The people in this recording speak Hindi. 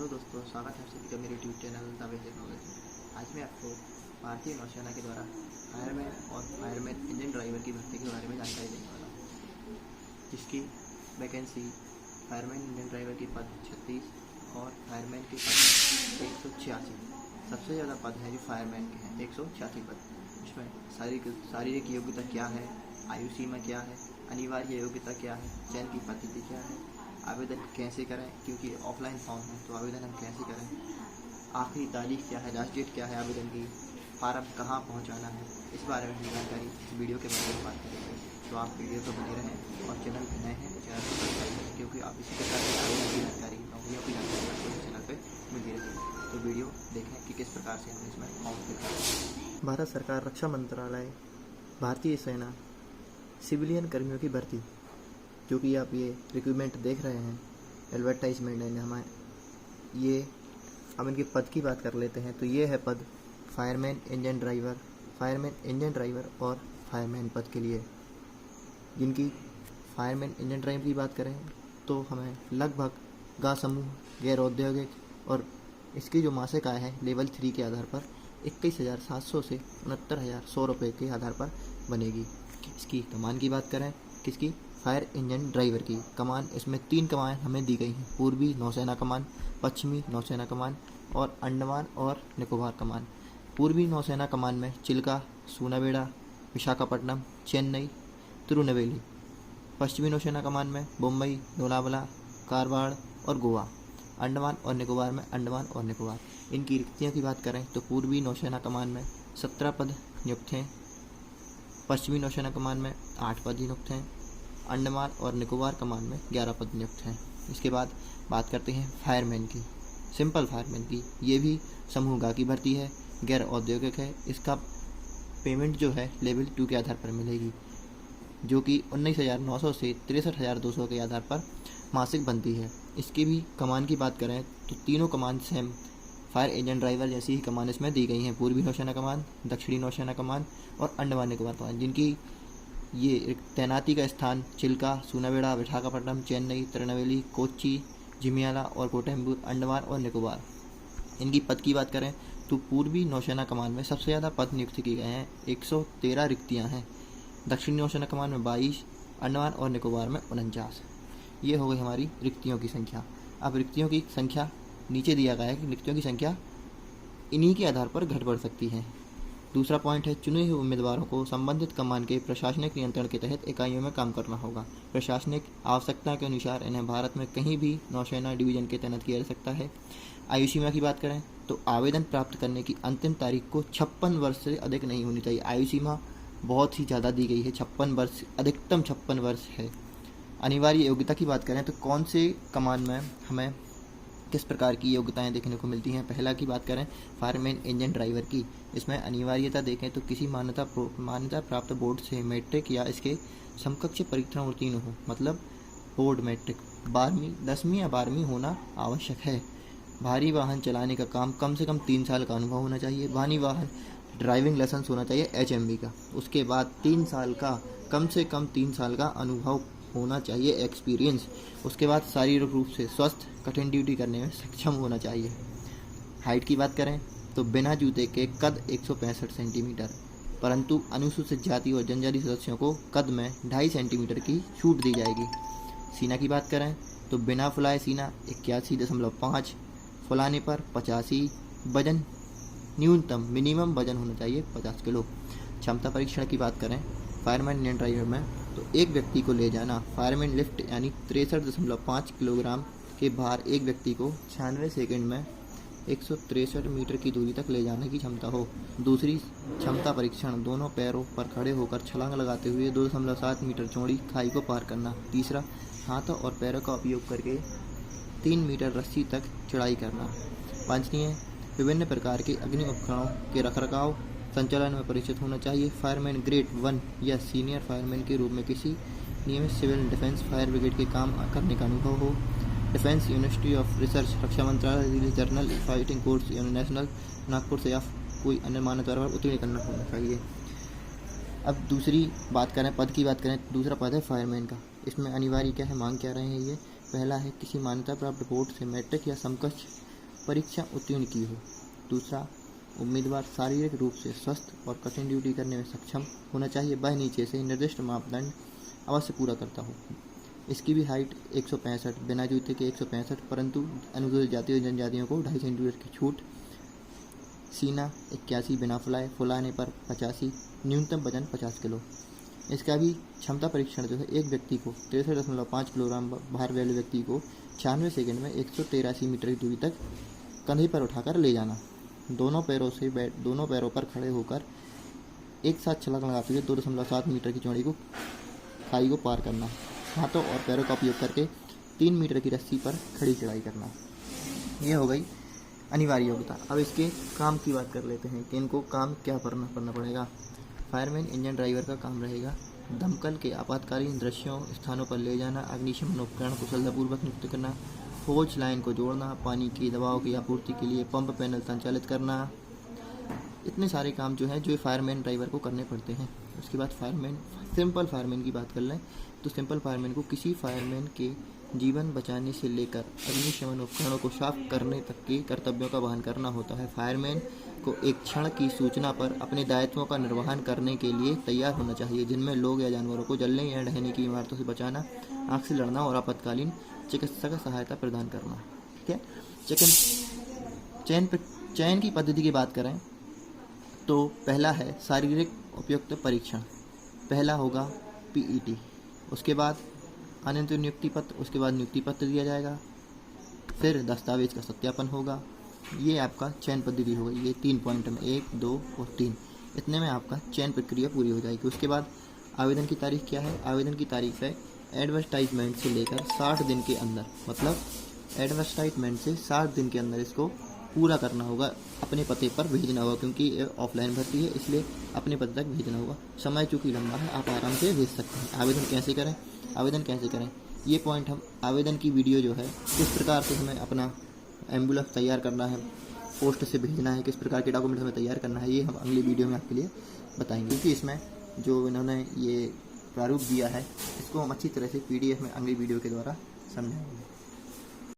हेलो दोस्तों, स्वागत है आप सभी का मेरे YouTube channel the basic knowledge में। आज मैं आपको भारतीय नौसेना के द्वारा फायरमैन और फायरमैन इंजन ड्राइवर की भर्ती के बारे में जानकारी देने वाला हूँ, जिसकी वैकेंसी फायरमैन इंजन ड्राइवर की पद 36 और फायरमैन के पद 186। सबसे ज़्यादा पद हैं जो फायरमैन के हैं, 186 पद। इसमें शारीरिक योग्यता क्या है, आयु सीमा क्या है, अनिवार्य योग्यता क्या है, चयन की पद्धति क्या है, आवेदन कैसे करें, क्योंकि ऑफलाइन फॉर्म है तो आवेदन हम कैसे करें, आखिरी तारीख क्या है, लास्ट डेट क्या है आवेदन की, फार्म कहाँ पहुंचाना है, इस बारे में जानकारी इस वीडियो के बारे में बात करेंगे। तो आप वीडियो को बने रहें और चैनल पर नए हैं तो चैनल को सब्सक्राइब करें, क्योंकि आप इसी प्रकार की आवेदन की जानकारी, नौकरियों की जानकारी आपको चैनल पर मिलती रहेगी। तो वीडियो देखें कि किस प्रकार से हम इसमें फॉर्म फिल करें। भारत सरकार रक्षा मंत्रालय, भारतीय सेना, सिविलियन कर्मियों की भर्ती, जो कि आप ये रिक्रूटमेंट देख रहे हैं, एडवर्टाइजमेंट है हमारे ये। अब इनके पद की बात कर लेते हैं। तो ये है पद फायरमैन इंजन ड्राइवर और फायरमैन पद के लिए। जिनकी फायरमैन इंजन ड्राइवर की बात करें तो हमें लगभग गा समूह, गैर औद्योगिक और इसकी जो मासिक आय है लेवल 3 के आधार पर 21,700 से 69,100 रुपये के आधार पर बनेगी। इसकी कमान की बात करें, किसकी? फायर इंजन ड्राइवर की कमान। इसमें 3 कमान हमें दी गई हैं: पूर्वी नौसेना कमान, पश्चिमी नौसेना कमान और अंडमान और निकोबार कमान। पूर्वी नौसेना कमान में चिल्का, सूनाबेड़ा, विशाखापट्टनम, चेन्नई, तिरुनेलवेली। पश्चिमी नौसेना कमान में मुंबई, लोनावला, कारवाड़ और गोवा। अंडमान और निकोबार में अंडमान और निकोबार। इनकी रिक्तियों की बात करें तो पूर्वी नौसेना कमान में 17 पद नियुक्त हैं, पश्चिमी नौसेना कमान में 8 पद नियुक्त हैं, अंडमान और निकोबार कमान में 11 पद नियुक्त हैं। इसके बाद बात करते हैं फायरमैन की, सिंपल फायरमैन की। ये भी समूह गा की भर्ती है, गैर औद्योगिक है। इसका पेमेंट जो है लेवल 2 के आधार पर मिलेगी, जो कि 19,900 से 63,200 के आधार पर मासिक बनती है। इसकी भी कमान की बात करें तो तीनों कमान सेम फायर इंजन ड्राइवर जैसी ही कमान इसमें दी गई हैं: पूर्वी नौसेना कमान, दक्षिणी नौसेना कमान और अंडमान निकोबार कमान। जिनकी ये तैनाती का स्थान चिल्का, सूनाबेड़ा, विशाखापट्टनम, चेन्नई, तिरुनेलवेली, कोच्चि, जिमियाला और कोटम्बूर, अंडमान और निकोबार। इनकी पद की बात करें तो पूर्वी नौसेना कमान में सबसे ज़्यादा पद नियुक्त किए गए हैं, 113 रिक्तियाँ हैं। दक्षिणी नौसेना कमान में 22, अंडमान और निकोबार में 49। ये हो गई हमारी रिक्तियों की संख्या। अब रिक्तियों की संख्या नीचे दिया गया है कि रिक्तियों की संख्या इन्हीं के आधार पर घट बढ़ सकती है। दूसरा पॉइंट है, चुने हुए उम्मीदवारों को संबंधित कमान के प्रशासनिक नियंत्रण के तहत इकाइयों में काम करना होगा। प्रशासनिक आवश्यकता के अनुसार इन्हें भारत में कहीं भी नौसेना डिवीजन के तैनात किया जा सकता है। आयु सीमा की बात करें तो आवेदन प्राप्त करने की अंतिम तारीख को 56 वर्ष से अधिक नहीं होनी चाहिए। आयु सीमा बहुत ही ज़्यादा दी गई है, 56 वर्ष, अधिकतम 56 वर्ष है। अनिवार्य योग्यता की बात करें तो कौन से कमान में हमें किस प्रकार की योग्यताएं देखने को मिलती हैं। पहला की बात करें फायरमैन इंजन ड्राइवर की, इसमें अनिवार्यता देखें तो किसी मान्यता प्राप्त बोर्ड से मैट्रिक या इसके समकक्ष परीक्षण उत्तीर्ण हो, मतलब बोर्ड मैट्रिक 12वीं, 10वीं या 12वीं होना आवश्यक है। भारी वाहन चलाने का काम कम से कम 3 साल का अनुभव होना चाहिए। भारी वाहन ड्राइविंग लाइसेंस होना चाहिए HMV का। उसके बाद 3 साल का, कम से कम 3 साल का अनुभव होना चाहिए, एक्सपीरियंस। उसके बाद शारीरिक रूप से स्वस्थ, कठिन ड्यूटी करने में सक्षम होना चाहिए। हाइट की बात करें तो बिना जूते के कद 165 सेंटीमीटर, परंतु अनुसूचित जाति और जनजाति सदस्यों को कद में 2.5 सेंटीमीटर की छूट दी जाएगी। सीना की बात करें तो बिना फुलाए सीना 81.5, फुलाने पर 85। वजन न्यूनतम, मिनिमम वजन होना चाहिए 50 किलो। क्षमता परीक्षण की बात करें फायरमैन इंजन ड्राइवर में तो एक व्यक्ति को ले जाना, फायरमैन लिफ्ट यानी 63.5 किलोग्राम के भार एक व्यक्ति को 96 सेकंड में 163 मीटर की दूरी तक ले जाने की क्षमता हो। दूसरी क्षमता परीक्षण, दोनों पैरों पर खड़े होकर छलांग लगाते हुए 2.7 मीटर चौड़ी खाई को पार करना। तीसरा, हाथों और पैरों का उपयोग करके 3 मीटर रस्सी तक चढ़ाई करना। पांचवीं, विभिन्न प्रकार के अग्नि उपकरणों के रखरखाव संचालन में परिचित होना चाहिए। फायरमैन ग्रेड 1 या सीनियर फायरमैन के रूप में किसी नियमित सिविल डिफेंस फायर ब्रिगेड के काम करने का अनुभव हो। डिफेंस यूनिवर्सिटी ऑफ रिसर्च, रक्षा मंत्रालय, जर्नल फाइटिंग कोर्स या नेशनल नागपुर से या कोई अन्य मान्यता पर उत्तीर्ण करना होना चाहिए। अब दूसरी बात करें, पद की बात करें, दूसरा पद है फायरमैन का। इसमें अनिवार्य क्या है, मांग क्या रहे हैं ये। पहला है किसी मान्यता प्राप्त बोर्ड से मैट्रिक या समकक्ष परीक्षा उत्तीर्ण की हो। दूसरा, उम्मीदवार शारीरिक रूप से स्वस्थ और कठिन ड्यूटी करने में सक्षम होना चाहिए। वह नीचे से निर्दिष्ट मापदंड अवश्य पूरा करता हो। इसकी भी हाइट 165, बिना जूते के 165, परंतु अनुसूचित जाति और जनजातियों को 2.5 सेंटीमीटर की छूट। सीना 81, बिना फुलाने पर 85, न्यूनतम वजन 50 किलो। इसका भी क्षमता परीक्षण जो है, एक व्यक्ति को 63.5 किलोग्राम भार वाले व्यक्ति को 96 सेकंड में 183 मीटर की दूरी तक कंधे पर उठाकर ले जाना। दोनों पैरों पर खड़े होकर एक साथ छलांग लगाते हुए 2.7 मीटर की चौड़ी को खाई को पार करना। हाथों और पैरों का उपयोग करके 3 मीटर की रस्सी पर खड़ी चढ़ाई करना। यह हो गई अनिवार्य योग्यता। अब इसके काम की बात कर लेते हैं कि इनको काम क्या करना पड़ेगा। फायरमैन इंजन ड्राइवर का काम रहेगा दमकल के आपातकालीन दृश्यों स्थानों पर ले जाना, अग्निशमन उपकरण को सफलतापूर्वक नियुक्त करना, होज लाइन को जोड़ना, पानी की दबाव की आपूर्ति के लिए पंप पैनल संचालित करना। इतने सारे काम जो है जो फायरमैन ड्राइवर को करने पड़ते हैं। उसके बाद सिंपल फायरमैन की बात कर लें तो सिंपल फायरमैन को किसी फायरमैन के जीवन बचाने से लेकर अग्निशमन उपकरणों को साफ करने तक के कर्तव्यों का वहन करना होता है। फायरमैन को एक क्षण की सूचना पर अपने दायित्वों का निर्वहन करने के लिए तैयार होना चाहिए, जिनमें लोग या जानवरों को जलने या ढहने की इमारतों से बचाना, आग से लड़ना और आपातकालीन चिकित्सा सहायता प्रदान करना। ठीक है। चयन की पद्धति की बात करें तो पहला है शारीरिक उपयुक्त परीक्षण। पहला होगा पीईटी, उसके बाद अनंत नियुक्ति पत्र, उसके बाद नियुक्ति पत्र दिया जाएगा, फिर दस्तावेज का सत्यापन होगा। ये आपका चयन पद्धति हो गई। ये 3 पॉइंट में 1, 2 और 3, इतने में आपका चयन प्रक्रिया पूरी हो जाएगी। उसके बाद आवेदन की तारीख क्या है? आवेदन की तारीख है एडवर्टाइजमेंट से लेकर 60 दिन के अंदर, मतलब एडवर्टाइजमेंट से 60 दिन के अंदर इसको पूरा करना होगा, अपने पते पर भेजना होगा, क्योंकि ये ऑफलाइन भर्ती है इसलिए अपने पते तक भेजना होगा। समय चूँकि लंबा है, आप आराम से भेज सकते हैं। आवेदन कैसे करें ये पॉइंट हम आवेदन की वीडियो जो है, किस प्रकार से हमें अपना एम्बुलेंस तैयार करना है, पोस्ट से भेजना है, किस प्रकार के डॉक्यूमेंट हमें तैयार करना है, ये हम अगली वीडियो में आपके लिए बताएंगे। क्योंकि इसमें जो इन्होंने ये प्रारूप दिया है इसको हम अच्छी तरह से PDF में अगली वीडियो के द्वारा समझाएंगे।